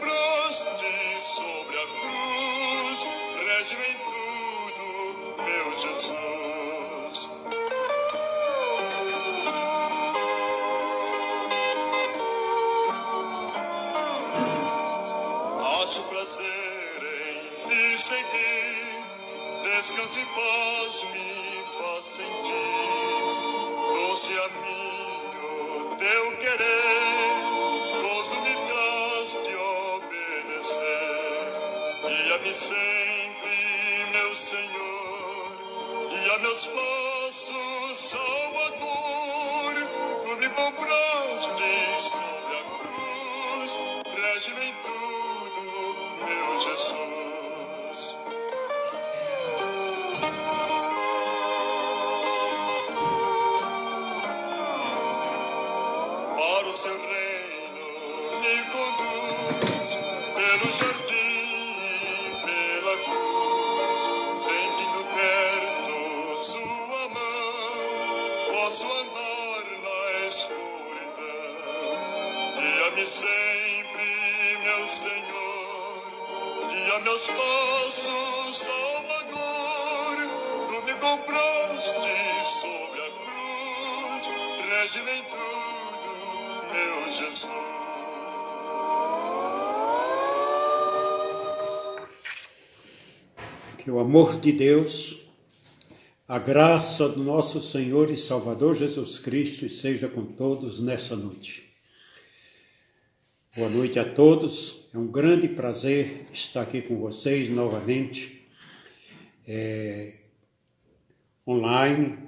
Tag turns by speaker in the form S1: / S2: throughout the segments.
S1: compraste sobre a cruz, rede em tudo, meu Jesus. Acho prazer em te seguir, descanso e paz me faz sentir, doce amigo, teu querer, gozo me traz de obedecer. Guia-me sempre, meu Senhor, e a meus passos, Salvador. Tu me compraste sobre a cruz, rege-me em tudo, meu Jesus. Para o seu reino me conduz, pelo jardim e pela cruz, sentindo perto sua mão, posso andar na escuridão. Guia-me sempre, meu Senhor, guia meus passos, Salvador. Tu me compraste sobre a cruz, rege-me em tudo, meu Jesus.
S2: Que o amor de Deus, a graça do nosso Senhor e Salvador Jesus Cristo esteja com todos nessa noite. Boa noite a todos, é um grande prazer estar aqui com vocês novamente, online.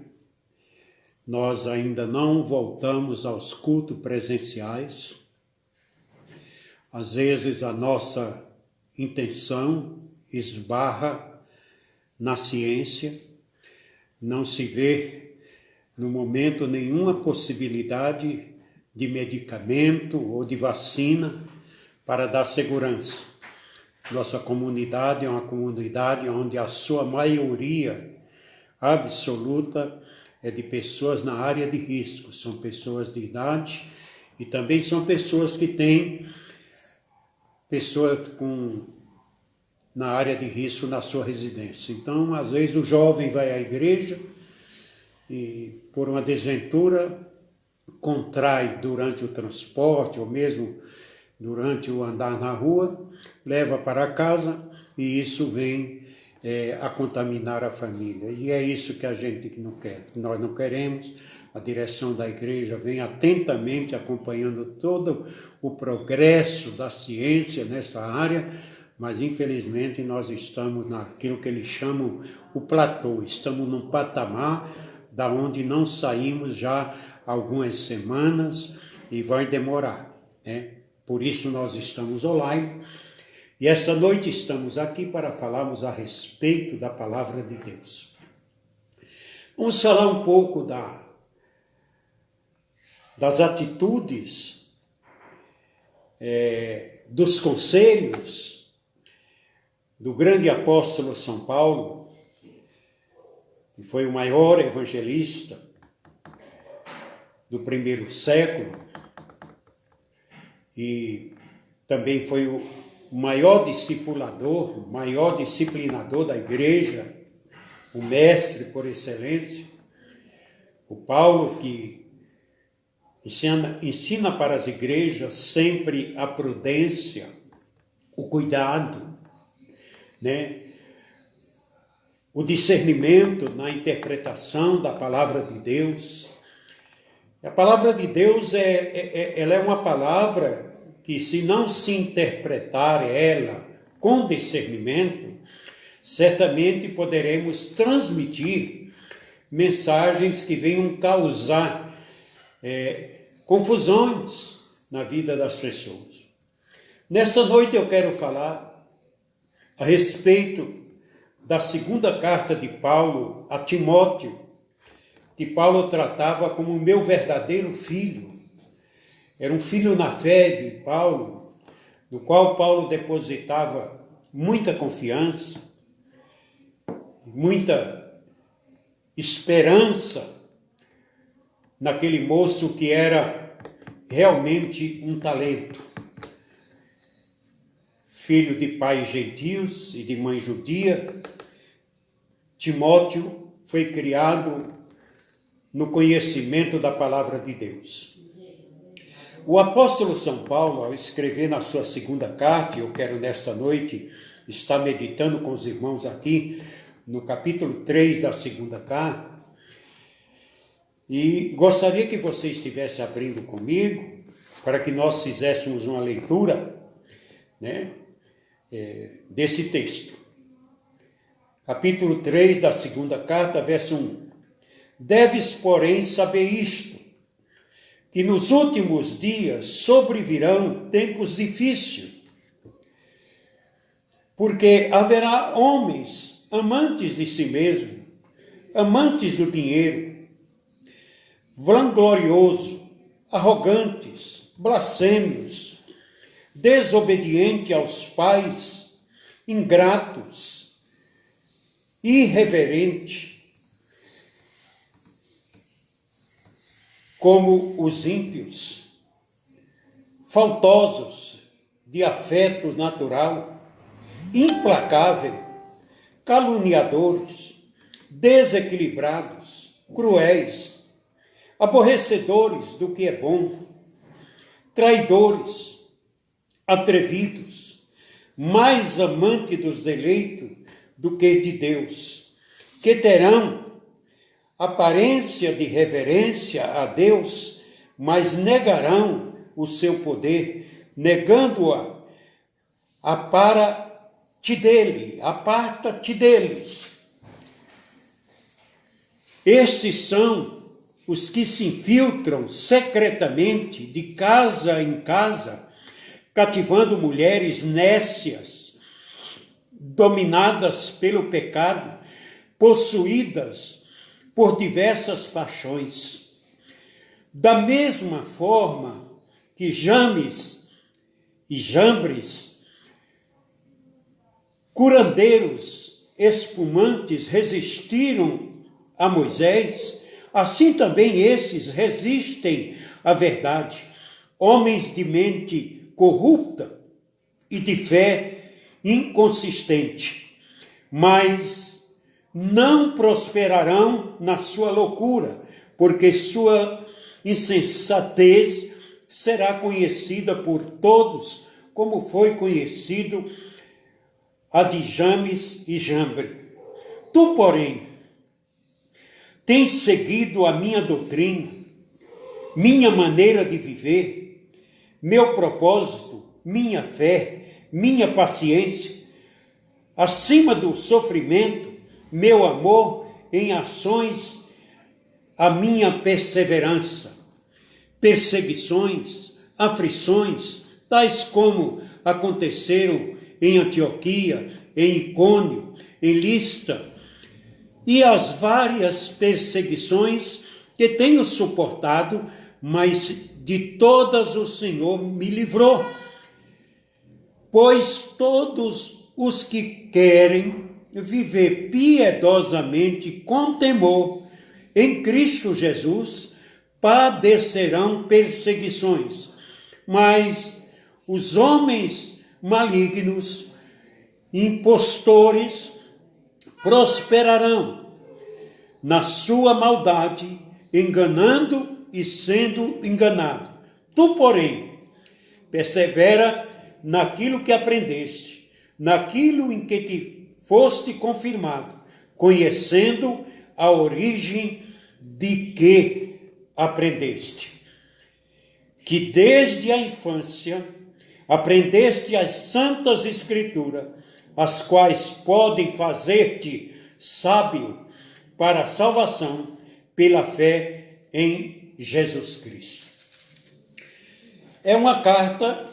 S2: Nós ainda não voltamos aos cultos presenciais. Às vezes a nossa intenção esbarra na ciência, não se vê no momento nenhuma possibilidade de medicamento ou de vacina para dar segurança. Nossa comunidade é uma comunidade onde a sua maioria absoluta é de pessoas na área de risco, são pessoas de idade e também são pessoas que têm pessoas na área de risco na sua residência. Então, às vezes o jovem vai à igreja e por uma desventura contrai durante o transporte ou mesmo durante o andar na rua, leva para casa e isso vem a contaminar a família. E é isso que a gente não quer. Nós não queremos. A direção da igreja vem atentamente acompanhando todo o progresso da ciência nessa área, mas infelizmente nós estamos naquilo que eles chamam o platô. Estamos num patamar da onde não saímos já há algumas semanas e vai demorar, né? Por isso nós estamos online. E esta noite estamos aqui para falarmos a respeito da palavra de Deus. Vamos falar um pouco das atitudes, dos conselhos do grande apóstolo São Paulo, que foi o maior evangelista do primeiro século e também foi o maior discipulador, o maior disciplinador da igreja, o mestre por excelência, o Paulo que ensina para as igrejas sempre a prudência, o cuidado, né? O discernimento na interpretação da palavra de Deus. A palavra de Deus ela é uma palavra que, se não se interpretar ela com discernimento, certamente poderemos transmitir mensagens que venham causar confusões na vida das pessoas. Nesta noite eu quero falar a respeito da segunda carta de Paulo a Timóteo, que Paulo tratava como meu verdadeiro filho. Era um filho na fé de Paulo, no qual Paulo depositava muita confiança, muita esperança naquele moço que era realmente um talento. filho de pais gentios e de mãe judia, Timóteo foi criado no conhecimento da palavra de Deus. O apóstolo São Paulo, ao escrever na sua segunda carta, eu quero nessa noite estar meditando com os irmãos aqui, no capítulo 3 da segunda carta, e gostaria que você estivesse abrindo comigo, para que nós fizéssemos uma leitura, desse texto. Capítulo 3 da segunda carta, verso 1. Deves, porém, saber isto, que nos últimos dias sobrevirão tempos difíceis, porque haverá homens amantes de si mesmo, amantes do dinheiro, vangloriosos, arrogantes, blasfêmios, desobedientes aos pais, ingratos, irreverentes, como os ímpios, faltosos de afeto natural, implacável, caluniadores, desequilibrados, cruéis, aborrecedores do que é bom, traidores, atrevidos, mais amantes dos deleitos do que de Deus, que terão aparência de reverência a Deus, mas negarão o seu poder, negando-a, aparta-te deles. Estes são os que se infiltram secretamente de casa em casa, cativando mulheres nécias, dominadas pelo pecado, possuídas por diversas paixões. Da mesma forma que James e Jambres, curandeiros espumantes, resistiram a Moisés, assim também esses resistem à verdade, homens de mente corrupta e de fé inconsistente, mas não prosperarão na sua loucura, porque sua insensatez será conhecida por todos, como foi conhecido a de James e Jambre. Tu, porém, tens seguido a minha doutrina, minha maneira de viver, meu propósito, minha fé, minha paciência, acima do sofrimento, meu amor em ações, a minha perseverança, perseguições, aflições, tais como aconteceram em Antioquia, em Icônio, em Listra, e as várias perseguições que tenho suportado, mas de todas o Senhor me livrou. Pois todos os que querem viver piedosamente com temor em Cristo Jesus padecerão perseguições, mas os homens malignos, impostores, prosperarão na sua maldade, enganando e sendo enganado. Tu, porém, persevera naquilo que aprendeste, naquilo em que te foste confirmado, conhecendo a origem de que aprendeste. Que desde a infância aprendeste as santas escrituras, as quais podem fazer-te sábio para a salvação pela fé em Jesus Cristo. É uma carta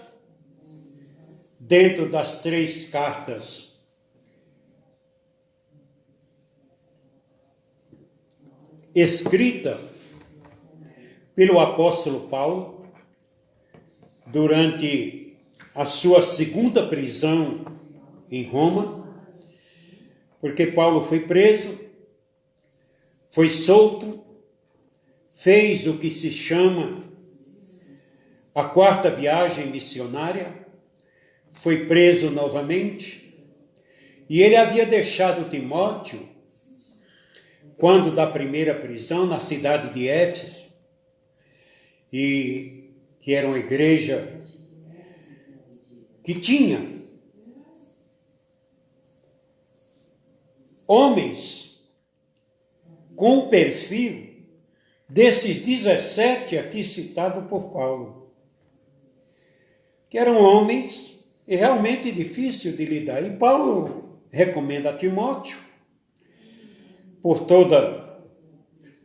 S2: dentro das 3 cartas escrita pelo apóstolo Paulo durante a sua segunda prisão em Roma, porque Paulo foi preso, foi solto, fez o que se chama a 4ª viagem missionária, foi preso novamente, e ele havia deixado Timóteo, quando da primeira prisão, na cidade de Éfeso, e que era uma igreja que tinha homens com o perfil desses 17 aqui citados por Paulo, que eram homens realmente difíceis de lidar. E Paulo recomenda a Timóteo, por toda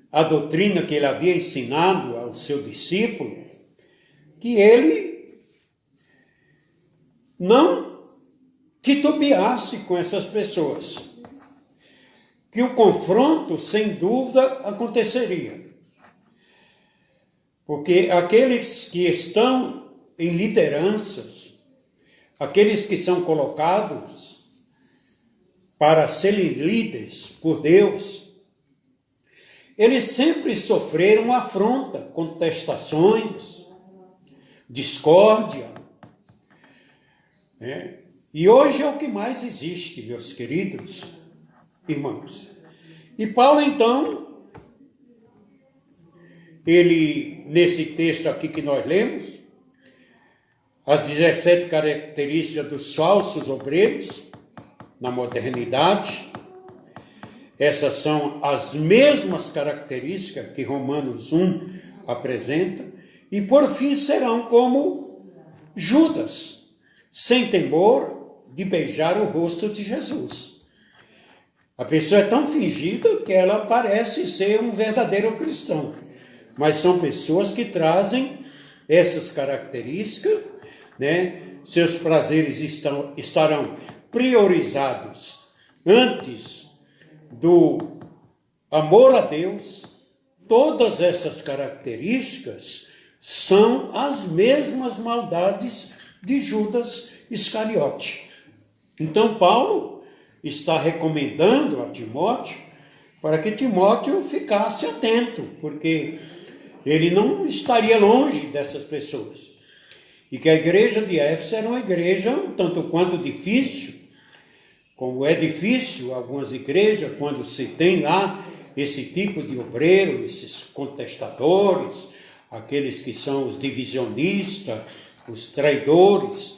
S2: a doutrina que ele havia ensinado ao seu discípulo, que ele não titubeasse com essas pessoas, que o confronto, sem dúvida, aconteceria. Porque aqueles que estão em lideranças, aqueles que são colocados para serem líderes por Deus, eles sempre sofreram afronta, contestações, discórdia. E hoje é o que mais existe, meus queridos irmãos. E Paulo, então, ele, nesse texto aqui que nós lemos, as 17 características dos falsos obreiros na modernidade, essas são as mesmas características que Romanos 1 apresenta, e por fim serão como Judas, sem temor de beijar o rosto de Jesus. A pessoa é tão fingida que ela parece ser um verdadeiro cristão, mas são pessoas que trazem essas características, Seus prazeres estarão priorizados antes do amor a Deus. Todas essas características são as mesmas maldades de Judas Iscariote. Então Paulo está recomendando a Timóteo para que Timóteo ficasse atento, porque ele não estaria longe dessas pessoas. E que a igreja de Éfeso era uma igreja um tanto quanto difícil, como é difícil algumas igrejas, quando se tem lá esse tipo de obreiro, esses contestadores, aqueles que são os divisionistas, os traidores,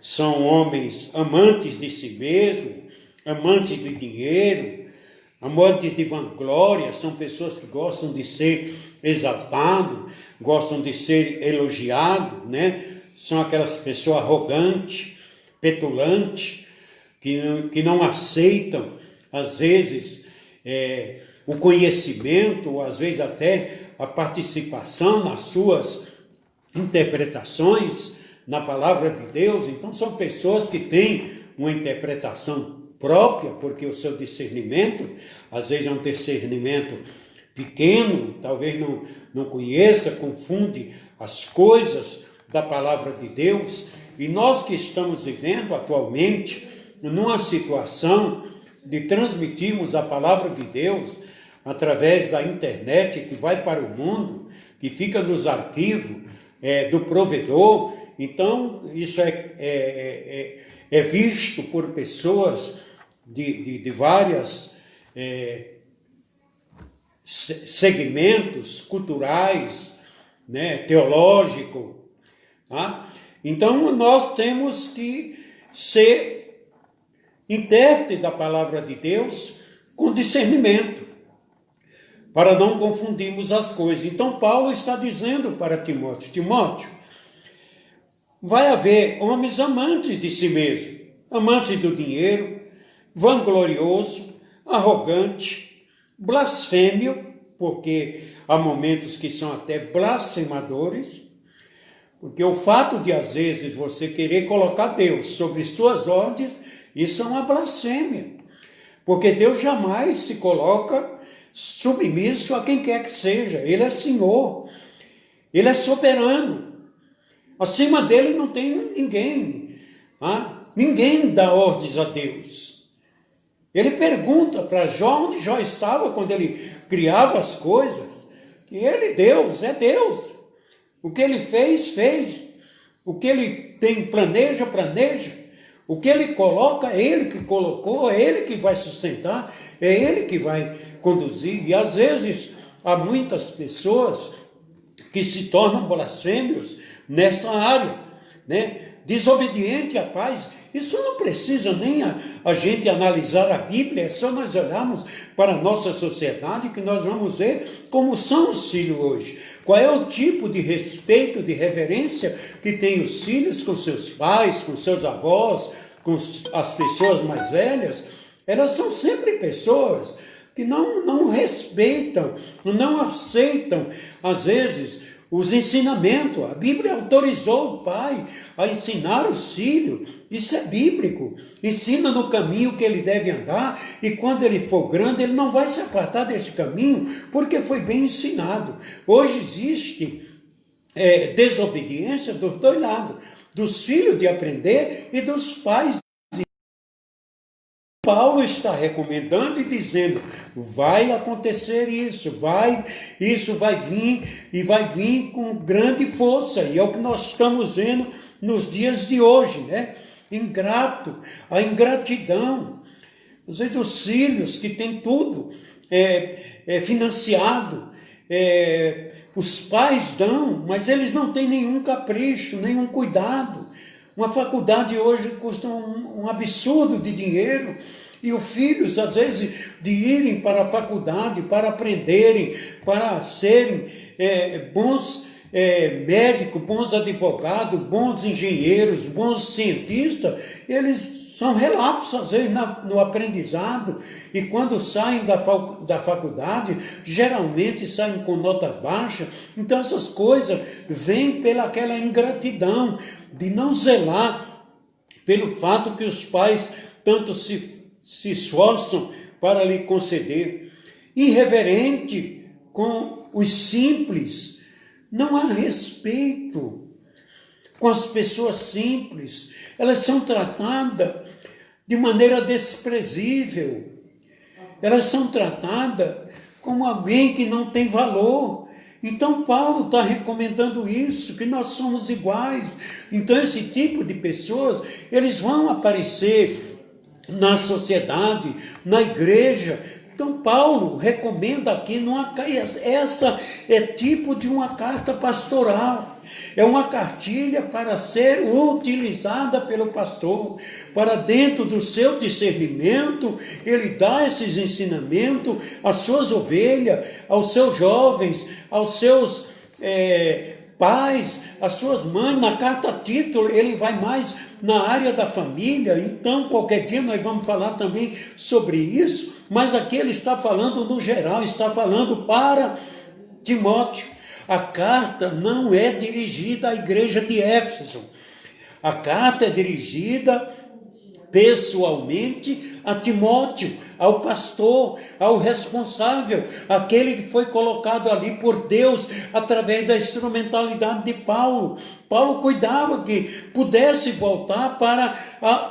S2: são homens amantes de si mesmo, amantes de dinheiro, amantes de vanglória, são pessoas que gostam de ser exaltados, gostam de ser elogiados, São aquelas pessoas arrogantes, petulantes, que não aceitam, às vezes, o conhecimento, ou às vezes até a participação nas suas interpretações na palavra de Deus. Então são pessoas que têm uma interpretação própria, porque o seu discernimento, às vezes é um discernimento pequeno, talvez não conheça, confunde as coisas da palavra de Deus. E nós que estamos vivendo atualmente numa situação de transmitirmos a palavra de Deus através da internet, que vai para o mundo, que fica nos arquivos do provedor. Então, isso é visto por pessoas de vários segmentos culturais, teológicos. Tá? Então, nós temos que ser intérprete da palavra de Deus com discernimento, para não confundirmos as coisas. Então, Paulo está dizendo para Timóteo: Timóteo, vai haver homens amantes de si mesmo, amantes do dinheiro, vanglorioso, arrogante, blasfêmio, porque há momentos que são até blasfemadores, porque o fato de, às vezes, você querer colocar Deus sobre suas ordens, isso é uma blasfêmia, porque Deus jamais se coloca submisso a quem quer que seja. Ele é Senhor, Ele é soberano. Acima dele não tem ninguém. Ninguém dá ordens a Deus. Ele pergunta para Jó onde Jó estava quando ele criava as coisas. Que ele, Deus, é Deus. O que ele fez, fez. O que ele planeja. O que ele coloca, é ele que colocou, é ele que vai sustentar, é ele que vai conduzir. E às vezes há muitas pessoas que se tornam blasfêmios nesta área, né? Desobediente à paz. Isso não precisa nem a gente analisar a Bíblia, é só nós olharmos para a nossa sociedade que nós vamos ver como são os filhos hoje. Qual é o tipo de respeito, de reverência que tem os filhos com seus pais, com seus avós, com as pessoas mais velhas. Elas são sempre pessoas que não respeitam, não aceitam, às vezes, os ensinamentos. A Bíblia autorizou o pai a ensinar os filhos. Isso é bíblico. Ensina no caminho que ele deve andar, e quando ele for grande, ele não vai se apartar desse caminho, porque foi bem ensinado. Hoje existe desobediência dos dois lados, dos filhos de aprender e dos pais. Paulo está recomendando e dizendo, vai acontecer isso vai vir, e vai vir com grande força, e é o que nós estamos vendo nos dias de hoje, né? A ingratidão, às vezes os filhos que têm tudo financiado, os pais dão, mas eles não têm nenhum capricho, nenhum cuidado. Uma faculdade hoje custa um absurdo de dinheiro, e os filhos, às vezes, de irem para a faculdade, para aprenderem, para serem bons médicos, bons advogados, bons engenheiros, bons cientistas, eles são relapsos, às vezes, no aprendizado, e quando saem da faculdade, geralmente saem com nota baixa. Então essas coisas vêm pelaquela ingratidão, de não zelar pelo fato que os pais tanto se esforçam para lhe conceder. Irreverente com os simples, não há respeito com as pessoas simples, elas são tratadas de maneira desprezível, elas são tratadas como alguém que não tem valor. Então Paulo está recomendando isso, que nós somos iguais. Então esse tipo de pessoas, eles vão aparecer na sociedade, na igreja. Então Paulo recomenda aqui, essa é tipo de uma carta pastoral. É uma cartilha para ser utilizada pelo pastor, para dentro do seu discernimento, ele dá esses ensinamentos às suas ovelhas, aos seus jovens, aos seus pais, às suas mães. Na carta título, ele vai mais na área da família. Então, qualquer dia nós vamos falar também sobre isso, mas aqui ele está falando no geral, está falando para Timóteo. A carta não é dirigida à igreja de Éfeso. A carta é dirigida pessoalmente a Timóteo, ao pastor, ao responsável, aquele que foi colocado ali por Deus através da instrumentalidade de Paulo. Paulo cuidava que pudesse voltar para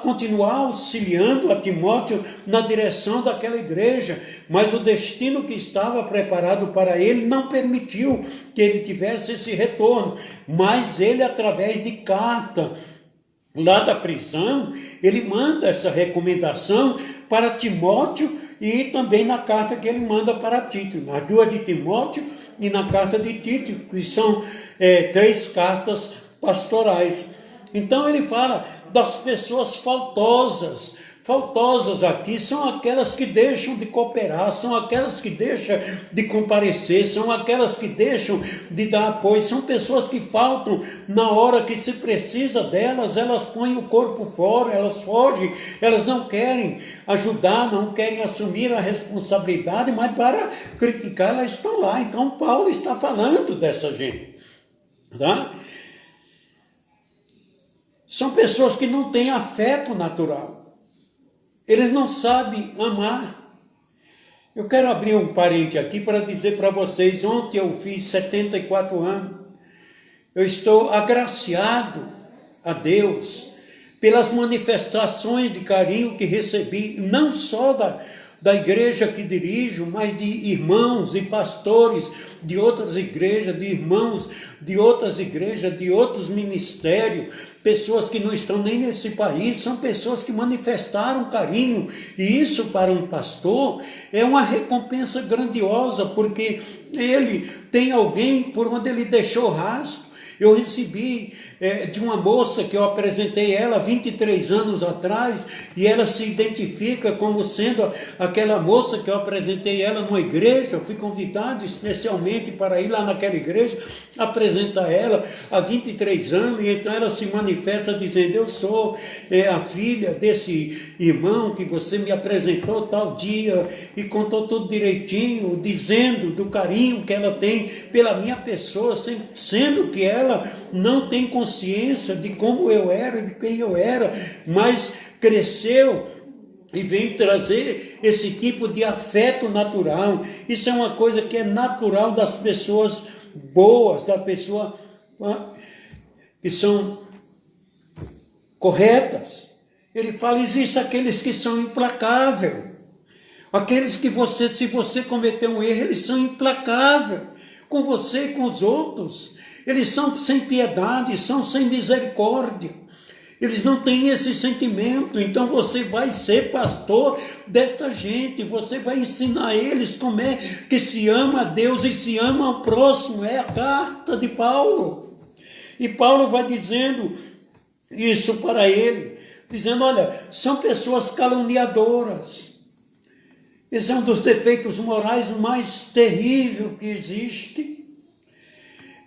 S2: continuar auxiliando a Timóteo na direção daquela igreja, mas o destino que estava preparado para ele não permitiu que ele tivesse esse retorno. Mas ele, através de carta, lá da prisão, ele manda essa recomendação para Timóteo, e também na carta que ele manda para Tito, nas duas de Timóteo e na carta de Tito, que são 3 cartas pastorais. Então ele fala das pessoas faltosas. Faltosas aqui são aquelas que deixam de cooperar, são aquelas que deixam de comparecer, são aquelas que deixam de dar apoio, são pessoas que faltam na hora que se precisa delas, elas põem o corpo fora, elas fogem, elas não querem ajudar, não querem assumir a responsabilidade, mas para criticar elas estão lá. Então Paulo está falando dessa gente, tá? São pessoas que não têm afeto natural. Eles não sabem amar. Eu quero abrir um parente aqui para dizer para vocês, ontem eu fiz 74 anos. Eu estou agraciado a Deus pelas manifestações de carinho que recebi, não só da igreja que dirijo, mas de irmãos e pastores de outras igrejas, de irmãos de outras igrejas, de outros ministérios, pessoas que não estão nem nesse país, são pessoas que manifestaram carinho, e isso para um pastor é uma recompensa grandiosa, porque ele tem alguém por onde ele deixou rastro. Eu recebi de uma moça que eu apresentei ela 23 anos atrás, e ela se identifica como sendo aquela moça que eu apresentei ela numa igreja. Eu fui convidado especialmente para ir lá naquela igreja, apresentar ela há 23 anos, e então ela se manifesta dizendo: eu sou a filha desse irmão que você me apresentou tal dia, e contou tudo direitinho, dizendo do carinho que ela tem pela minha pessoa, sendo que ela não tem consciência de como eu era, de quem eu era, mas cresceu e vem trazer esse tipo de afeto natural. Isso é uma coisa que é natural das pessoas boas, das pessoas que são corretas. Ele fala: existem aqueles que são implacáveis, aqueles que se você cometer um erro, eles são implacáveis com você e com os outros. Eles são sem piedade, são sem misericórdia. Eles não têm esse sentimento. Então você vai ser pastor desta gente, você vai ensinar eles como é que se ama a Deus e se ama ao próximo. É a carta de Paulo. E Paulo vai dizendo isso para ele, dizendo: olha, são pessoas caluniadoras. Esse é um dos defeitos morais mais terríveis que existe.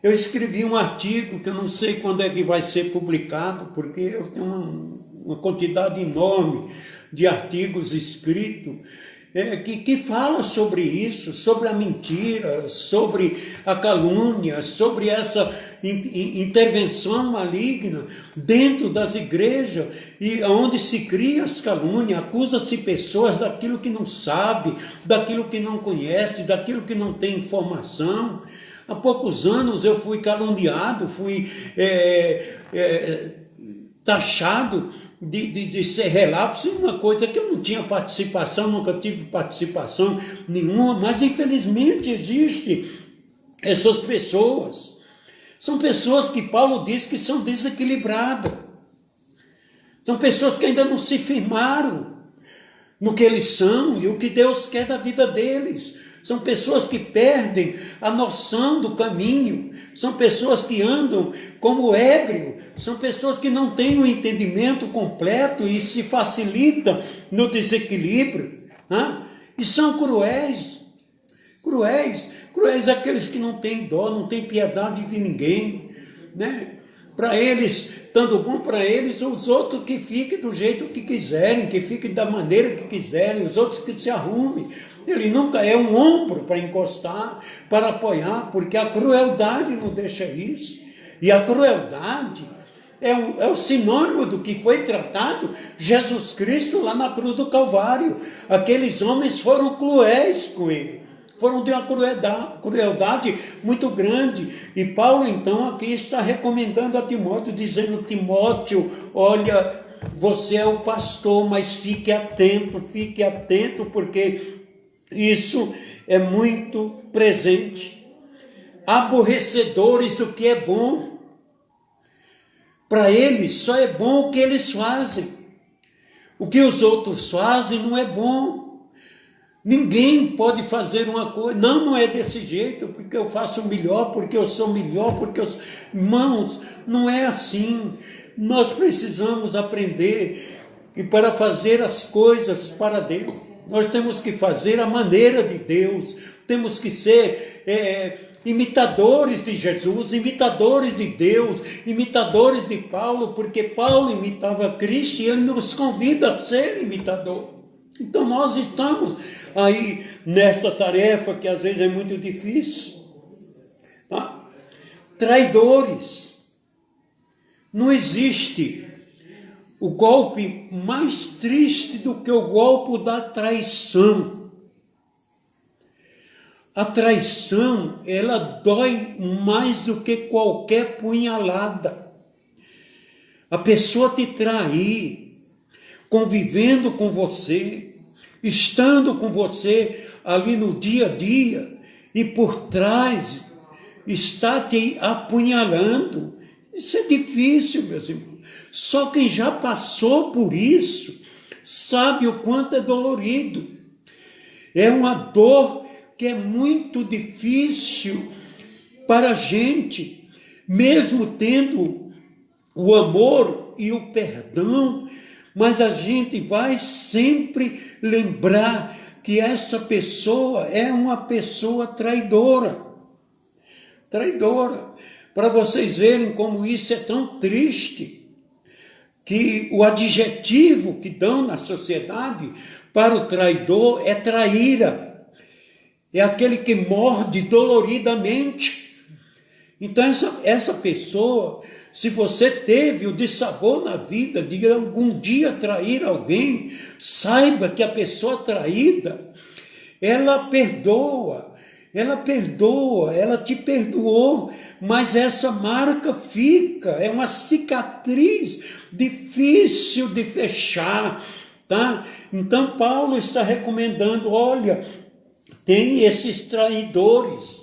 S2: Eu escrevi um artigo, que eu não sei quando é que vai ser publicado, porque eu tenho uma quantidade enorme de artigos escritos, que fala sobre isso, sobre a mentira, sobre a calúnia, sobre essa intervenção maligna dentro das igrejas, e onde se cria as calúnias, acusa-se pessoas daquilo que não sabe, daquilo que não conhece, daquilo que não tem informação. Há poucos anos eu fui caluniado, fui taxado de ser relapso, uma coisa que eu não tinha participação, nunca tive participação nenhuma, mas infelizmente existem essas pessoas. São pessoas que Paulo diz que são desequilibradas. São pessoas que ainda não se firmaram no que eles são e o que Deus quer da vida deles. São pessoas que perdem a noção do caminho, são pessoas que andam como ébrio, são pessoas que não têm o entendimento completo e se facilitam no desequilíbrio, né? E são cruéis aqueles que não têm dó, não têm piedade de ninguém, né? Para eles, estando bom para eles, os outros que fiquem do jeito que quiserem, que fiquem da maneira que quiserem, os outros que se arrumem. Ele nunca é um ombro para encostar, para apoiar, porque a crueldade não deixa isso. E a crueldade é o sinônimo do que foi tratado Jesus Cristo lá na cruz do Calvário. Aqueles homens foram cruéis com ele, foram de uma crueldade muito grande. E Paulo então aqui está recomendando a Timóteo, dizendo: Timóteo, olha, você é o pastor, mas fique atento, porque isso é muito presente. Aborrecedores do que é bom. Para eles só é bom o que eles fazem. O que os outros fazem não é bom. Ninguém pode fazer uma coisa. Não é desse jeito, porque eu faço melhor, porque eu sou melhor, porque eu... Irmãos, não é assim. Nós precisamos aprender, e para fazer as coisas para Deus, nós temos que fazer a maneira de Deus, temos que ser imitadores de Jesus, imitadores de Deus, imitadores de Paulo, porque Paulo imitava Cristo e ele nos convida a ser imitador. Então nós estamos aí nessa tarefa que às vezes é muito difícil. Tá? Traidores. Não existe o golpe mais triste do que o golpe da traição. A traição, ela dói mais do que qualquer punhalada. A pessoa te trair, convivendo com você, estando com você ali no dia a dia, e por trás está te apunhalando. Isso é difícil, meus irmãos. Só quem já passou por isso sabe o quanto é dolorido. É uma dor que é muito difícil para a gente, mesmo tendo o amor e o perdão, mas a gente vai sempre lembrar que essa pessoa é uma pessoa traidora. Traidora. Para vocês verem como isso é tão triste, que o adjetivo que dão na sociedade para o traidor é traíra. É aquele que morde doloridamente. Então essa pessoa, se você teve o dissabor na vida de algum dia trair alguém, saiba que a pessoa traída, ela perdoa, ela te perdoou, mas essa marca fica, é uma cicatriz difícil de fechar, tá? Então Paulo está recomendando, olha, tem esses traidores,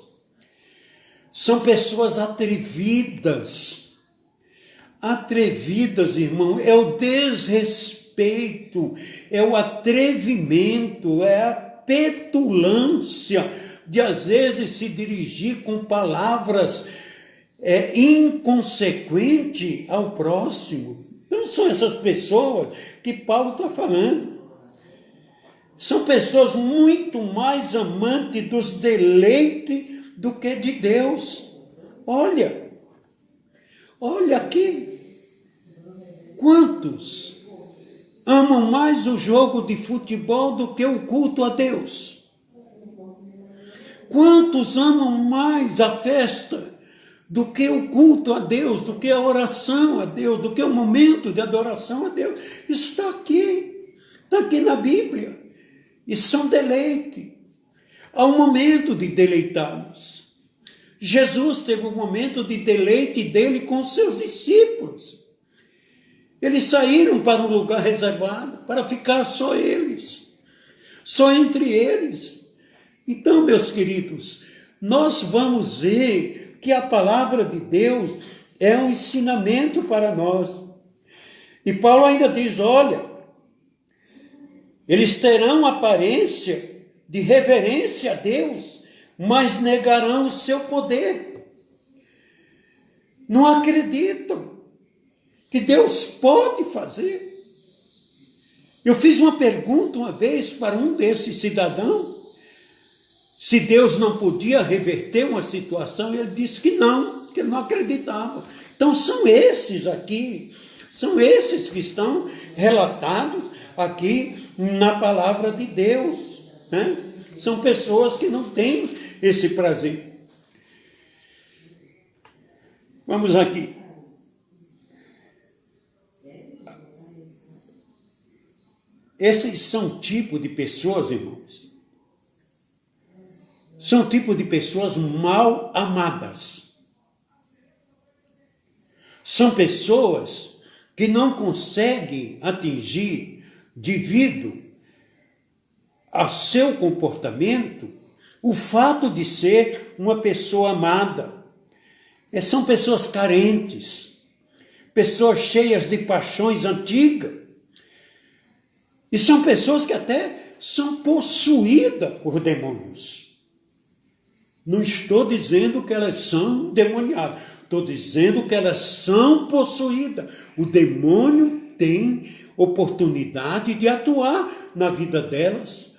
S2: são pessoas atrevidas, irmão, é o desrespeito, é o atrevimento, é a petulância de às vezes se dirigir com palavras inconsequentes ao próximo. Não são essas pessoas que Paulo está falando. São pessoas muito mais amantes dos deleites do que de Deus. Olha aqui. Quantos amam mais o jogo de futebol do que o culto a Deus? Quantos amam mais a festa do que o culto a Deus, do que a oração a Deus, do que o momento de adoração a Deus? Isso está aqui na Bíblia. Isso é um deleite. Há um momento de deleitar-nos. Jesus teve um momento de deleite dele com os seus discípulos. Eles saíram para um lugar reservado, para ficar só eles, só entre eles. Então, meus queridos, nós vamos ver que a palavra de Deus é um ensinamento para nós. E Paulo ainda diz, olha, eles terão aparência de reverência a Deus, mas negarão o seu poder. Não acreditam que Deus pode fazer. Eu fiz uma pergunta uma vez para um desses cidadãos, se Deus não podia reverter uma situação, ele disse que ele não acreditava. Então são esses aqui, são esses que estão relatados aqui na palavra de Deus, né? São pessoas que não têm esse prazer. Vamos aqui. Esses são tipo de pessoas, irmãos. São tipo de pessoas mal amadas. São pessoas que não conseguem atingir, devido ao seu comportamento, o fato de ser uma pessoa amada. São pessoas carentes, pessoas cheias de paixões antigas. E são pessoas que até são possuídas por demônios. Não estou dizendo que elas são demoniadas, estou dizendo que elas são possuídas. O demônio tem oportunidade de atuar na vida delas,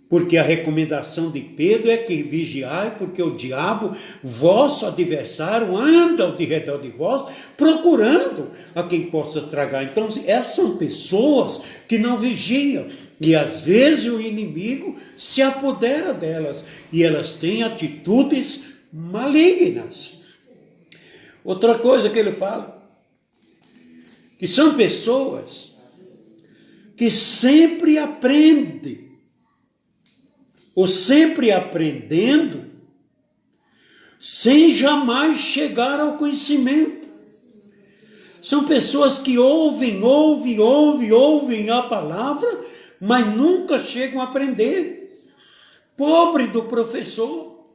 S2: porque a recomendação de Pedro é que vigiai, porque o diabo, vosso adversário, anda ao redor de vós, procurando a quem possa tragar. Então, essas são pessoas que não vigiam, e às vezes o inimigo se apodera delas, e elas têm atitudes malignas. Outra coisa que ele fala, que são pessoas que sempre aprendem, ou sempre aprendendo, sem jamais chegar ao conhecimento. São pessoas que ouvem a palavra, mas nunca chegam a aprender. Pobre do professor.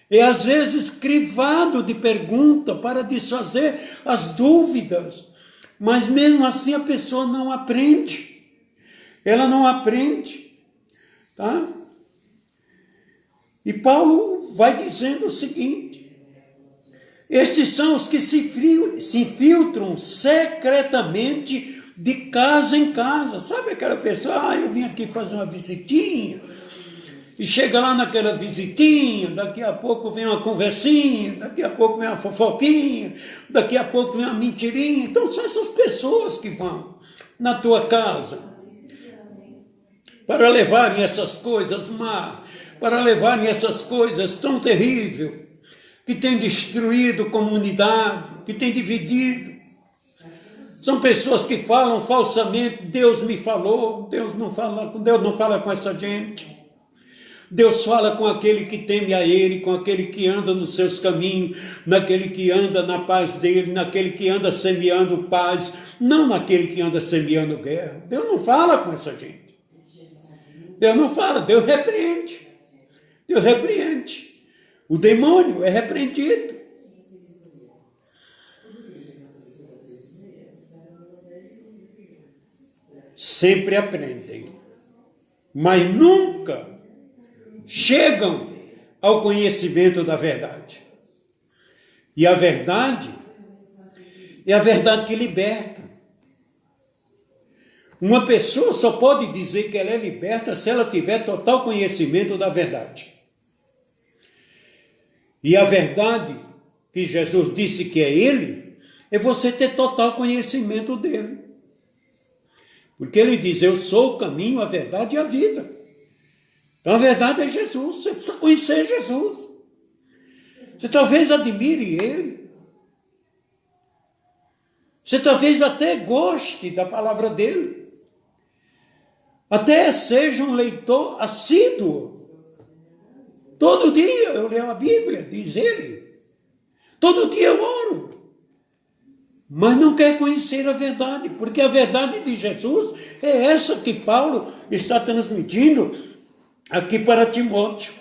S2: É às vezes crivado de pergunta para desfazer as dúvidas, mas mesmo assim a pessoa não aprende. Ela não aprende, tá? E Paulo vai dizendo o seguinte: estes são os que se infiltram secretamente de casa em casa. Sabe aquela pessoa, eu vim aqui fazer uma visitinha, e chega lá naquela visitinha, daqui a pouco vem uma conversinha, daqui a pouco vem uma fofoquinha, daqui a pouco vem uma mentirinha. Então são essas pessoas que vão na tua casa para levarem essas coisas má, para levarem essas coisas tão terríveis, que tem destruído comunidade, que tem dividido. São pessoas que falam falsamente, Deus me falou, Deus não fala com essa gente. Deus fala com aquele que teme a Ele, com aquele que anda nos seus caminhos, naquele que anda na paz dEle, naquele que anda semeando paz, não naquele que anda semeando guerra. Deus não fala com essa gente. Deus não fala, Deus repreende. Deus repreende. O demônio é repreendido. Sempre aprendem, mas nunca chegam ao conhecimento da verdade. E a verdade é a verdade que liberta. Uma pessoa só pode dizer que ela é liberta se ela tiver total conhecimento da verdade. E a verdade que Jesus disse que é Ele, é você ter total conhecimento dele. Porque Ele diz, eu sou o caminho, a verdade e a vida. Então a verdade é Jesus, você precisa conhecer Jesus. Você talvez admire Ele. Você talvez até goste da palavra dele. Até seja um leitor assíduo. Todo dia eu leio a Bíblia, diz ele. Todo dia eu oro. Mas não quer conhecer a verdade, porque a verdade de Jesus é essa que Paulo está transmitindo aqui para Timóteo.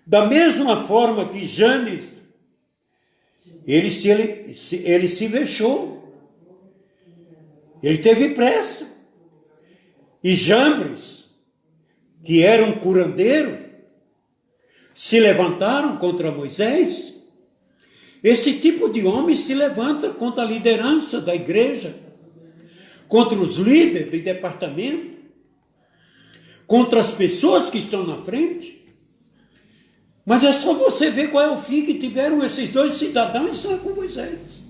S2: Da mesma forma que Janes, ele se vexou. Ele teve pressa. E Jambres, que era um curandeiro, se levantaram contra Moisés. Esse tipo de homem se levanta contra a liderança da igreja, contra os líderes de departamento, contra as pessoas que estão na frente. Mas é só você ver qual é o fim que tiveram esses dois cidadãos lá com Moisés.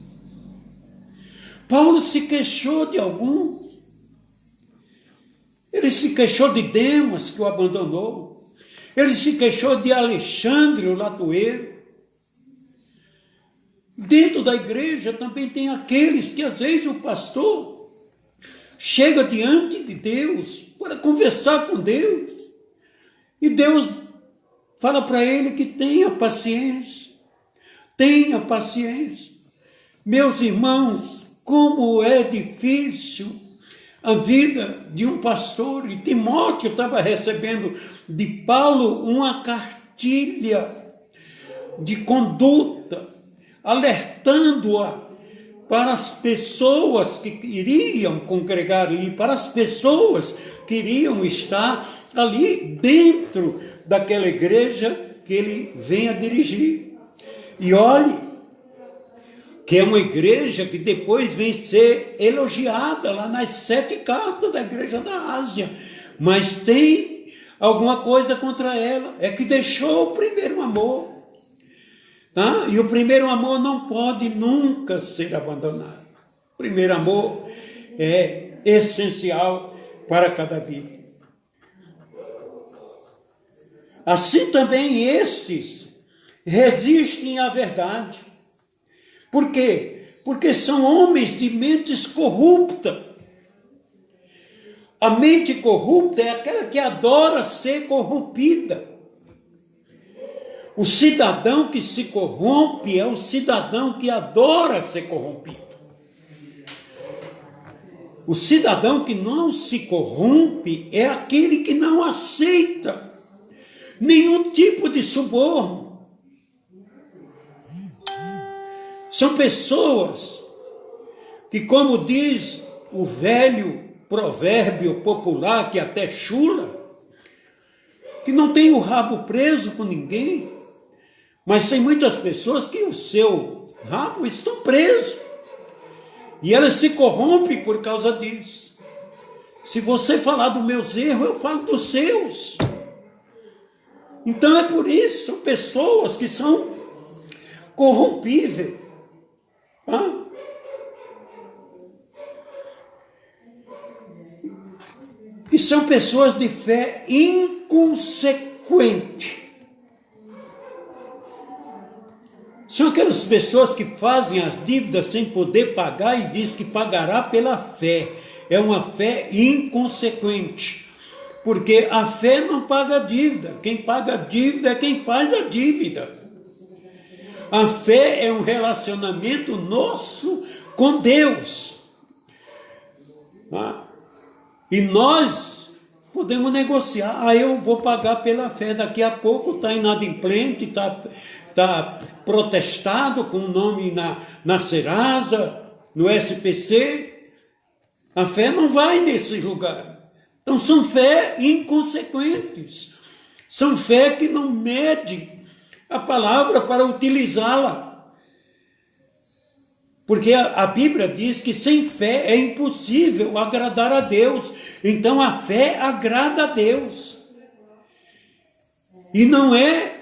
S2: Paulo se queixou de alguns. Ele se queixou de Demas, que o abandonou. Ele se queixou de Alexandre, o latoeiro. Dentro da igreja também tem aqueles que, às vezes, o pastor chega diante de Deus para conversar com Deus. E Deus fala para ele que tenha paciência. Tenha paciência. Meus irmãos, como é difícil a vida de um pastor. E Timóteo estava recebendo de Paulo uma cartilha de conduta, alertando-a para as pessoas que iriam congregar ali, para as pessoas que iriam estar ali dentro daquela igreja que ele vem a dirigir. E olhe, que é uma igreja que depois vem ser elogiada lá nas 7 cartas da igreja da Ásia, mas tem alguma coisa contra ela, é que deixou o primeiro amor. Tá? E o primeiro amor não pode nunca ser abandonado. O primeiro amor é essencial para cada vida. Assim também estes resistem à verdade. Por quê? Porque são homens de mentes corruptas. A mente corrupta é aquela que adora ser corrompida. O cidadão que se corrompe é o cidadão que adora ser corrompido. O cidadão que não se corrompe é aquele que não aceita nenhum tipo de suborno. São pessoas que, como diz o velho provérbio popular que até chula, que não tem o rabo preso com ninguém, mas tem muitas pessoas que o seu rabo estão presos. E elas se corrompem por causa disso. Se você falar dos meus erros, eu falo dos seus. Então é por isso, são pessoas que são corrompíveis. Tá? E são pessoas de fé inconsequente. São aquelas pessoas que fazem as dívidas sem poder pagar e diz que pagará pela fé. É uma fé inconsequente. Porque a fé não paga dívida. Quem paga a dívida é quem faz a dívida. A fé é um relacionamento nosso com Deus. E nós podemos negociar. Eu vou pagar pela fé. Daqui a pouco está inadimplente, está protestado com o nome na Serasa, no SPC. A fé não vai nesse lugar. Então são fé inconsequentes. São fé que não mede a palavra para utilizá-la. Porque a Bíblia diz que sem fé é impossível agradar a Deus. Então a fé agrada a Deus. E não é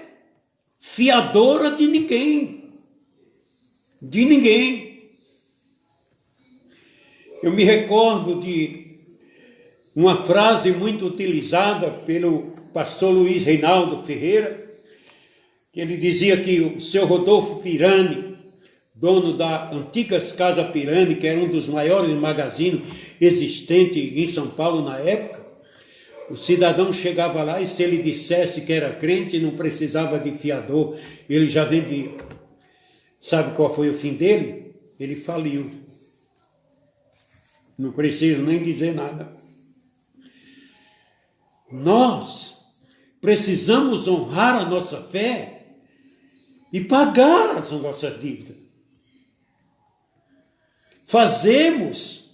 S2: fiadora de ninguém. De ninguém. Eu me recordo de uma frase muito utilizada pelo pastor Luiz Reinaldo Ferreira, que ele dizia que o seu Rodolfo Pirani, dono da Antigas Casa Pirani, que era um dos maiores magazines existentes em São Paulo na época, o cidadão chegava lá e se ele dissesse que era crente, não precisava de fiador, ele já vendia. Sabe qual foi o fim dele? Ele faliu. Não preciso nem dizer nada. Nós precisamos honrar a nossa fé e pagar as nossas dívidas. Fazemos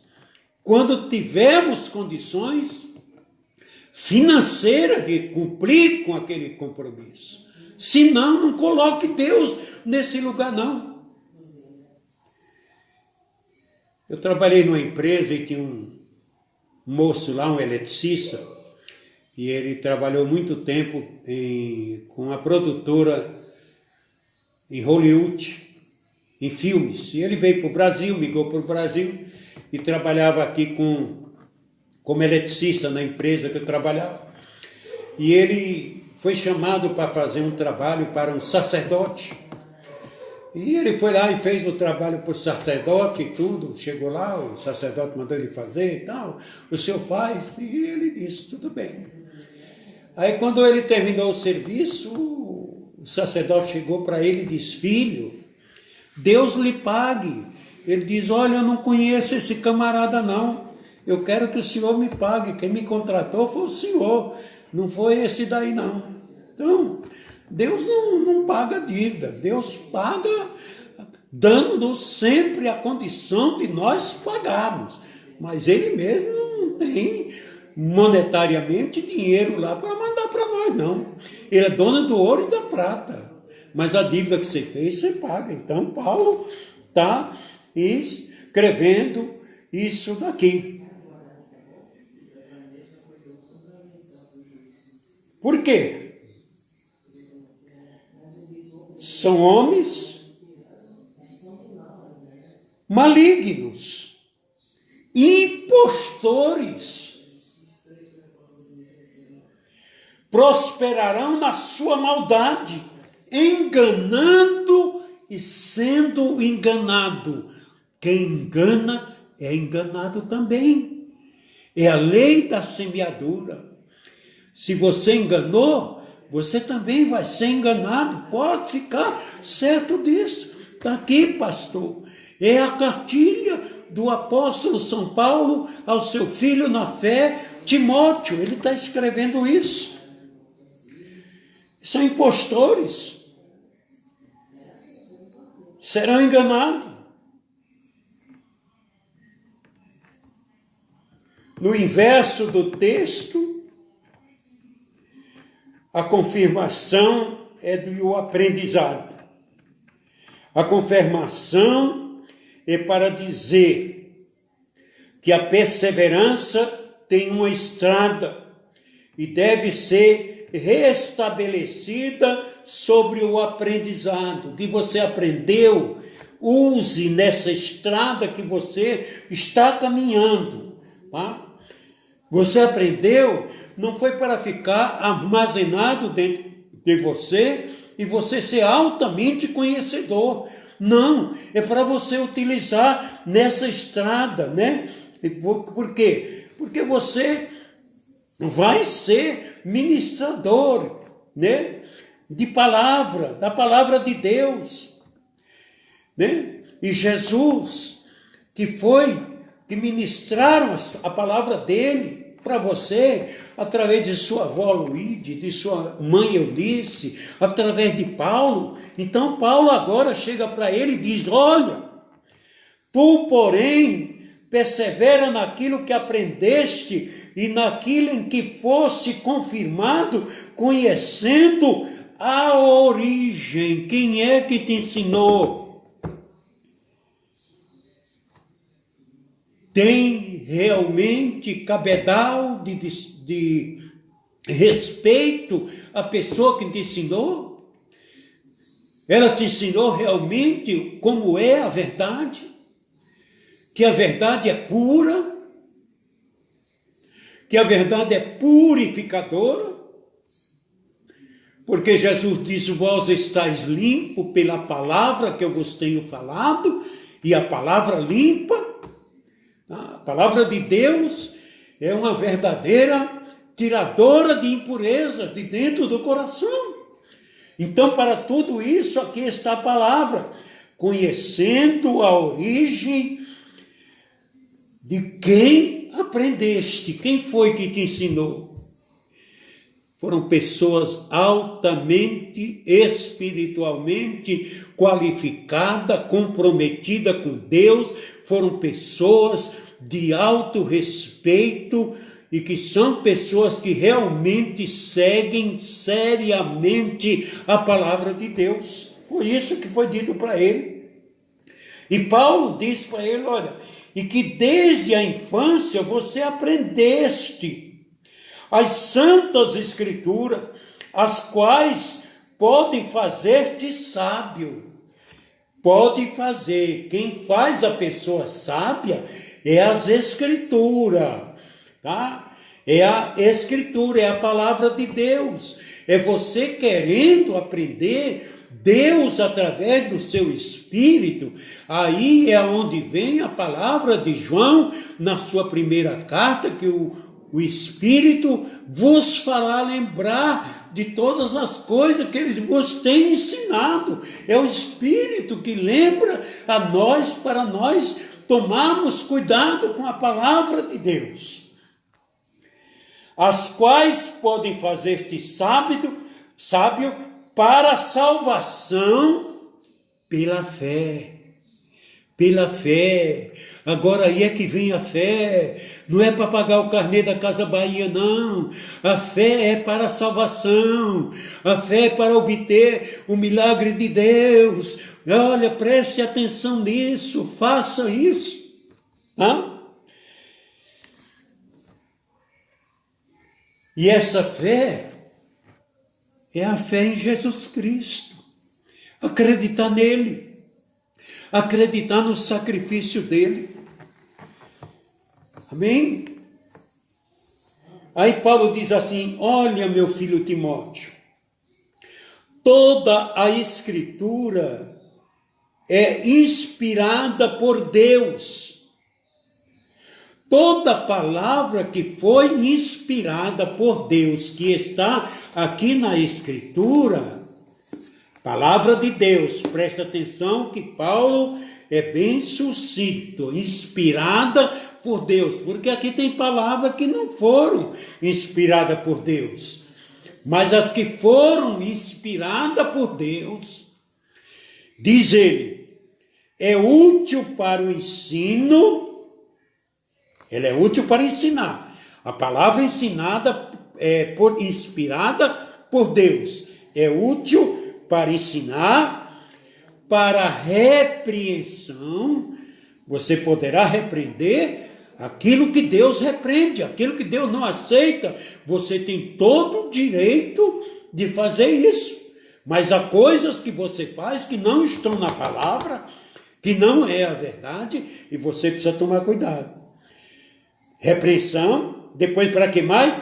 S2: quando tivermos condições financeiras de cumprir com aquele compromisso. Se não, não coloque Deus nesse lugar, não. Eu trabalhei numa empresa e tinha um moço lá, um eletricista, e ele trabalhou muito tempo com uma produtora em Hollywood, em filmes. E ele veio para o Brasil, migrou para o Brasil e trabalhava aqui como eletricista na empresa que eu trabalhava. E ele foi chamado para fazer um trabalho para um sacerdote. E ele foi lá e fez o trabalho para o sacerdote e tudo. Chegou lá, o sacerdote mandou ele fazer e tal. O senhor faz? E ele disse, tudo bem. Aí quando ele terminou o serviço, o sacerdote chegou para ele e disse, filho, Deus lhe pague. Ele diz, olha, eu não conheço esse camarada não. Eu quero que o senhor me pague. Quem me contratou foi o senhor. Não foi esse daí não. Então, Deus não paga dívida. Deus paga dando-nos sempre a condição de nós pagarmos. Mas ele mesmo não tem monetariamente dinheiro lá para mandar para nós, não. Ele é dono do ouro e da prata. Mas a dívida que você fez, você paga. Então, Paulo está escrevendo isso daqui. Por quê? São homens malignos, impostores, prosperarão na sua maldade, enganando e sendo enganado. Quem engana é enganado também. É a lei da semeadura. Se você enganou, você também vai ser enganado. Pode ficar certo disso. Está aqui, pastor. É a cartilha do apóstolo São Paulo ao seu filho na fé, Timóteo. Ele está escrevendo isso. São impostores. Serão enganados. No inverso do texto, a confirmação é do aprendizado. A confirmação é para dizer que a perseverança tem uma estrada e deve ser restabelecida sobre o aprendizado. Que você aprendeu, use nessa estrada que você está caminhando. Tá? Você aprendeu, não foi para ficar armazenado dentro de você e você ser altamente conhecedor. Não, é para você utilizar nessa estrada, né? Por quê? Porque você vai ser ministrador, né? Da palavra de Deus, né? E Jesus, que ministraram a palavra dele para você, através de sua avó Luíde, de sua mãe Eunice, através de Paulo. Então Paulo agora chega para ele e diz: olha, tu, porém, persevera naquilo que aprendeste e naquilo em que fosse confirmado, conhecendo a origem. Quem é que te ensinou? Tem realmente cabedal de respeito à pessoa que te ensinou? Ela te ensinou realmente como é a verdade? Que a verdade é pura? Que a verdade é purificadora? Porque Jesus diz: vós estáis limpo pela palavra que eu vos tenho falado, e a palavra limpa. A palavra de Deus é uma verdadeira tiradora de impurezas de dentro do coração. Então, para tudo isso, aqui está a palavra. Conhecendo a origem de quem aprendeste. Quem foi que te ensinou? Foram pessoas altamente, espiritualmente qualificadas, comprometidas com Deus. Foram pessoas de alto respeito e que são pessoas que realmente seguem seriamente a palavra de Deus. Foi isso que foi dito para ele. E Paulo disse para ele: olha, e que desde a infância você aprendeste as santas escrituras, as quais podem fazer-te sábio. Pode fazer. Quem faz a pessoa sábia é as escrituras, tá? É a escritura, é a palavra de Deus. É você querendo aprender Deus através do seu espírito. Aí é onde vem a palavra de João na sua primeira carta, que o Espírito vos fará lembrar de todas as coisas que ele vos tem ensinado. É o Espírito que lembra a nós, para nós tomarmos cuidado com a palavra de Deus. As quais podem fazer-te sábio para a salvação pela fé. Pela fé. Agora aí é que vem a fé. Não é para pagar o carnê da Casa Bahia, não. A fé é para a salvação. A fé é para obter o milagre de Deus. Olha, preste atenção nisso. Faça isso. Hã? E essa fé é a fé em Jesus Cristo. Acreditar nele. Acreditar no sacrifício dele. Amém? Aí Paulo diz assim: olha, meu filho Timóteo, toda a escritura é inspirada por Deus. Toda palavra que foi inspirada por Deus, que está aqui na escritura, palavra de Deus, presta atenção que Paulo é bem sucinto, inspirada por Deus, porque aqui tem palavras que não foram inspiradas por Deus, mas as que foram inspiradas por Deus, diz ele, é útil para o ensino, ela é útil para ensinar. A palavra ensinada inspirada por Deus, é útil para ensinar, para repreensão. Você poderá repreender aquilo que Deus repreende, aquilo que Deus não aceita. Você tem todo o direito de fazer isso. Mas há coisas que você faz que não estão na palavra, que não é a verdade, e você precisa tomar cuidado. Repreensão, depois para que mais?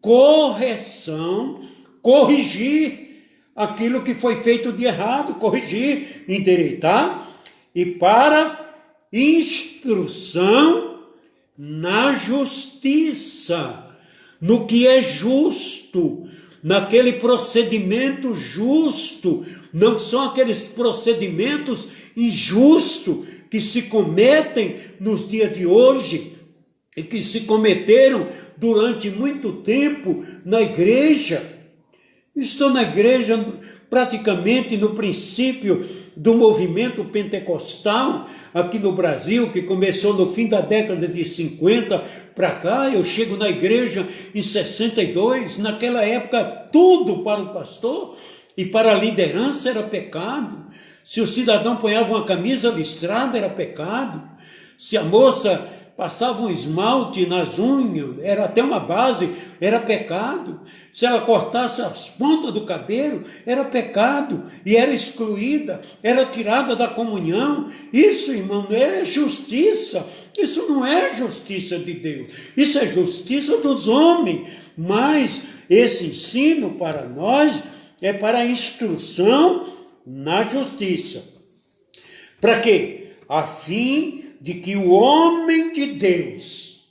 S2: Correção, corrigir aquilo que foi feito de errado, corrigir, endireitar, e para instrução na justiça, no que é justo, naquele procedimento justo. Não são aqueles procedimentos injustos que se cometem nos dias de hoje e que se cometeram durante muito tempo na igreja. Estou na igreja praticamente no princípio do movimento pentecostal aqui no Brasil, que começou no fim da década de 50 para cá. Eu chego na igreja em 62, naquela época tudo para o pastor e para a liderança era pecado. Se o cidadão ponhava uma camisa listrada era pecado. Se a moça passava um esmalte nas unhas, era até uma base, era pecado. Se ela cortasse as pontas do cabelo, era pecado e era excluída, era tirada da comunhão. Isso, irmão, é justiça. Isso não é justiça de Deus, isso é justiça dos homens. Mas esse ensino para nós é para a instrução na justiça. Para quê? A fim de que o homem de Deus,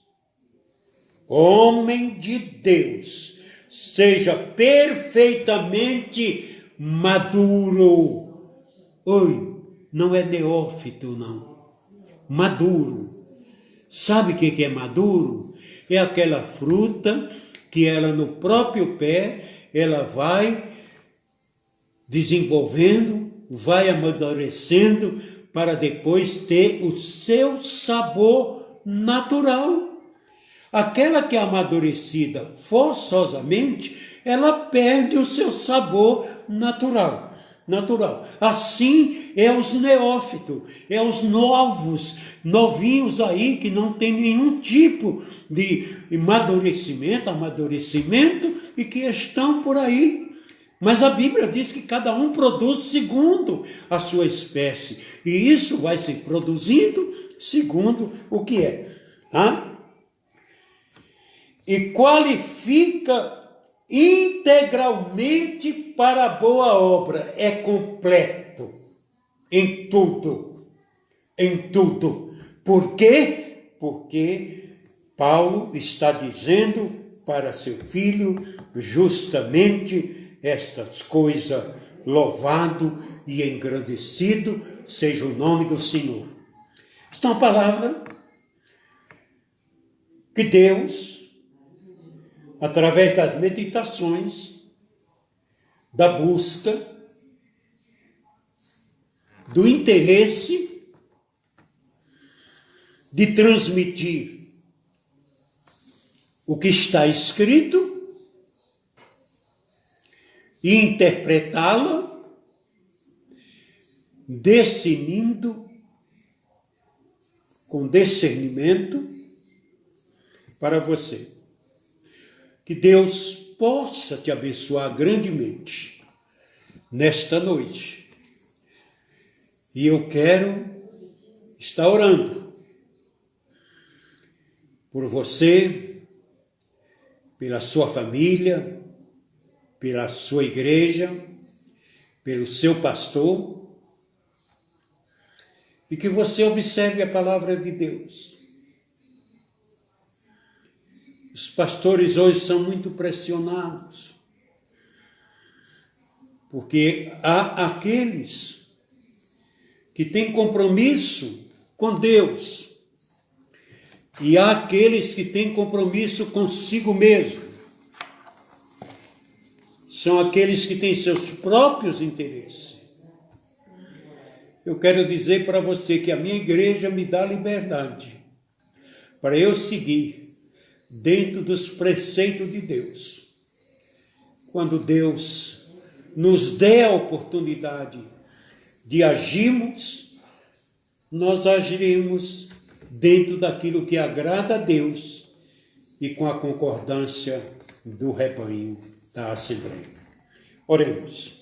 S2: seja perfeitamente maduro. Oi, não é neófito, não. Maduro. Sabe o que é maduro? É aquela fruta que ela no próprio pé, ela vai desenvolvendo, vai amadurecendo, para depois ter o seu sabor natural. Aquela que é amadurecida forçosamente, ela perde o seu sabor natural. Assim é os neófitos, é os novos, novinhos aí que não tem nenhum tipo de amadurecimento e que estão por aí. Mas a Bíblia diz que cada um produz segundo a sua espécie. E isso vai se produzindo segundo o que é. Tá? E qualifica integralmente para a boa obra. É completo em tudo. Em tudo. Por quê? Porque Paulo está dizendo para seu filho justamente estas coisas, louvado e engrandecido seja o nome do Senhor. Esta é uma palavra que Deus, através das meditações, da busca, do interesse de transmitir o que está escrito, e interpretá-la, discernindo com discernimento para você. Que Deus possa te abençoar grandemente nesta noite. E eu quero estar orando por você, pela sua família, pela sua igreja, pelo seu pastor, e que você observe a palavra de Deus. Os pastores hoje são muito pressionados, porque há aqueles que têm compromisso com Deus, e há aqueles que têm compromisso consigo mesmo. São aqueles que têm seus próprios interesses. Eu quero dizer para você que a minha igreja me dá liberdade para eu seguir dentro dos preceitos de Deus. Quando Deus nos der a oportunidade de agirmos, nós agiremos dentro daquilo que agrada a Deus e com a concordância do rebanho da Assembleia. Oremos.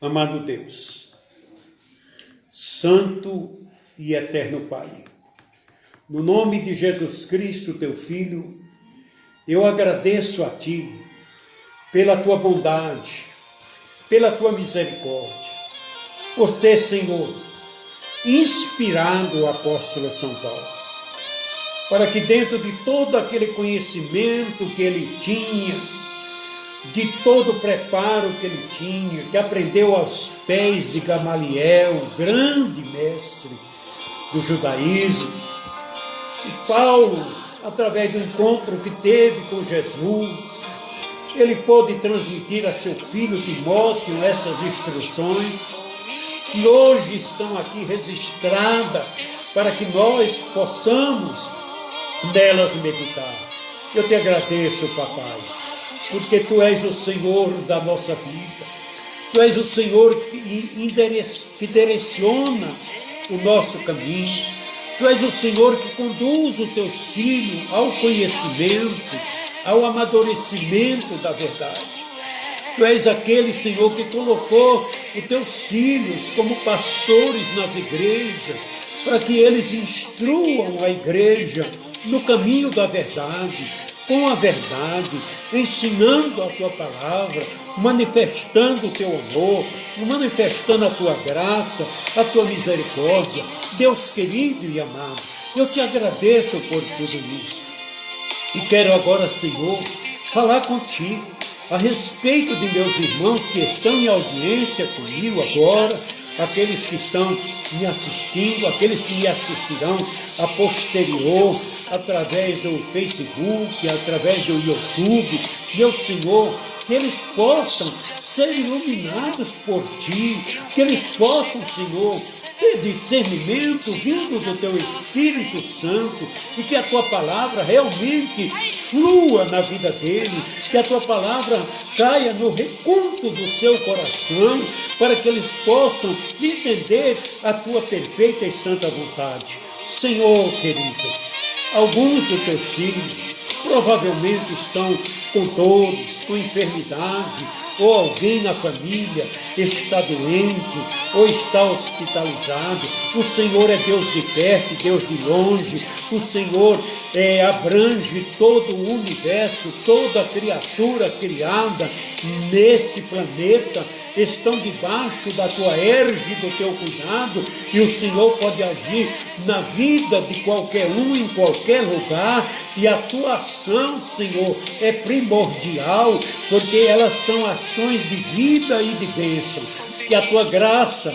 S2: Amado Deus, Santo e Eterno Pai, no nome de Jesus Cristo, teu Filho, eu agradeço a Ti pela Tua bondade, pela Tua misericórdia, por ter, Senhor, inspirado o apóstolo São Paulo, para que dentro de todo aquele conhecimento que ele tinha, de todo o preparo que ele tinha, que aprendeu aos pés de Gamaliel, grande mestre do judaísmo, e Paulo, através do encontro que teve com Jesus, ele pôde transmitir a seu filho Timóteo essas instruções, que hoje estão aqui registradas, para que nós possamos nelas meditar. Eu te agradeço, papai, porque tu és o Senhor da nossa vida. Tu és o Senhor que direciona o nosso caminho. Tu és o Senhor que conduz o teu filho ao conhecimento, ao amadurecimento da verdade. Tu és aquele, Senhor, que colocou os teus filhos como pastores nas igrejas, para que eles instruam a igreja no caminho da verdade, com a verdade, ensinando a tua palavra, manifestando o teu amor, manifestando a tua graça, a tua misericórdia. Deus querido e amado, eu te agradeço por tudo isso. E quero agora, Senhor, falar contigo a respeito de meus irmãos que estão em audiência comigo agora, aqueles que estão me assistindo, aqueles que me assistirão a posterior, através do Facebook, através do YouTube. Meu Senhor, que eles possam ser iluminados por Ti, que eles possam, Senhor, ter discernimento vindo do Teu Espírito Santo, e que a Tua palavra realmente flua na vida deles, que a Tua palavra caia no recanto do seu coração, para que eles possam entender a Tua perfeita e santa vontade. Senhor querido, alguns dos Teus filhos provavelmente estão com dores, com enfermidade, ou alguém na família está doente, ou está hospitalizado. O Senhor é Deus de perto e Deus de longe. O Senhor abrange todo o universo, toda criatura criada nesse planeta estão debaixo da tua égide, do teu cuidado, e o Senhor pode agir na vida de qualquer um, em qualquer lugar, e a tua ação, Senhor, é primordial, porque elas são ações de vida e de bênção. Que a tua graça,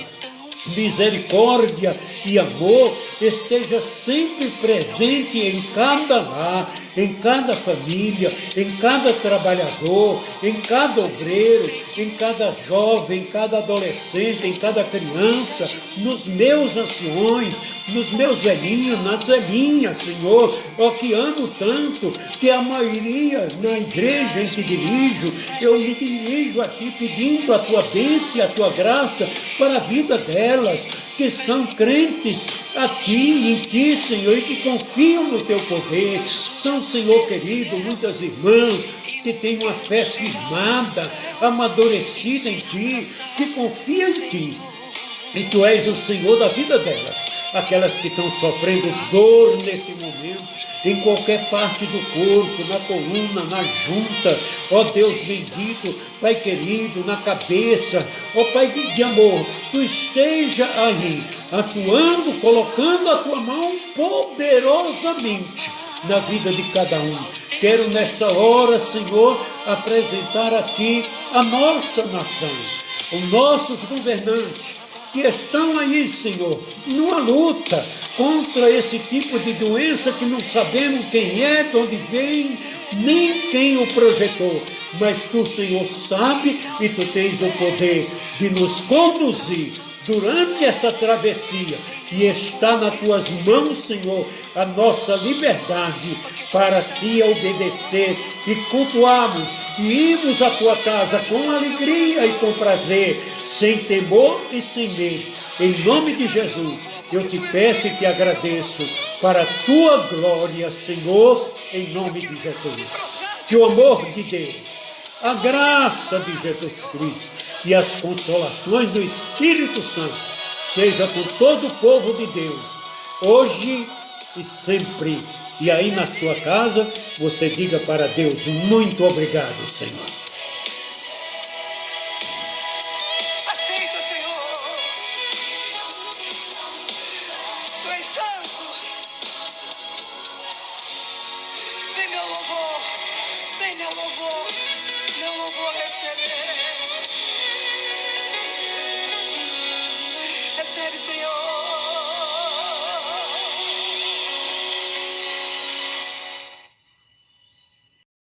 S2: misericórdia e amor esteja sempre presente em cada lar, em cada família, em cada trabalhador, em cada obreiro, em cada jovem, em cada adolescente, em cada criança, nos meus anciões, nos meus velhinhos, nas velhinhas, Senhor, ó, que amo tanto, que a maioria na igreja em que dirijo, eu me dirijo a Ti pedindo a Tua bênção e a Tua graça para a vida delas, que são crentes a Ti, em Ti, Senhor, e que confiam no Teu poder. São, Senhor querido, muitas irmãs que têm uma fé firmada, amadurecida em Ti, que confiam em Ti, e Tu és o Senhor da vida delas. Aquelas que estão sofrendo dor nesse momento, em qualquer parte do corpo, na coluna, na junta, ó Deus bendito, Pai querido, na cabeça, ó Pai de amor, Tu esteja aí, atuando, colocando a Tua mão poderosamente na vida de cada um. Quero nesta hora, Senhor, apresentar a Ti a nossa nação, os nossos governantes, que estão aí, Senhor, numa luta contra esse tipo de doença que não sabemos quem é, de onde vem, nem quem o projetou. Mas tu, Senhor, sabe e tu tens o poder de nos conduzir durante esta travessia, e está nas tuas mãos, Senhor, a nossa liberdade para te obedecer e cultuarmos e irmos à tua casa com alegria e com prazer, sem temor e sem medo. Em nome de Jesus, eu te peço e te agradeço para a tua glória, Senhor, em nome de Jesus. Que o amor de Deus, a graça de Jesus Cristo e as consolações do Espírito Santo seja com todo o povo de Deus, hoje e sempre. E aí na sua casa, você diga para Deus: muito obrigado, Senhor.
S3: Aceita, Senhor. Tu és santo. Vem meu louvor receber.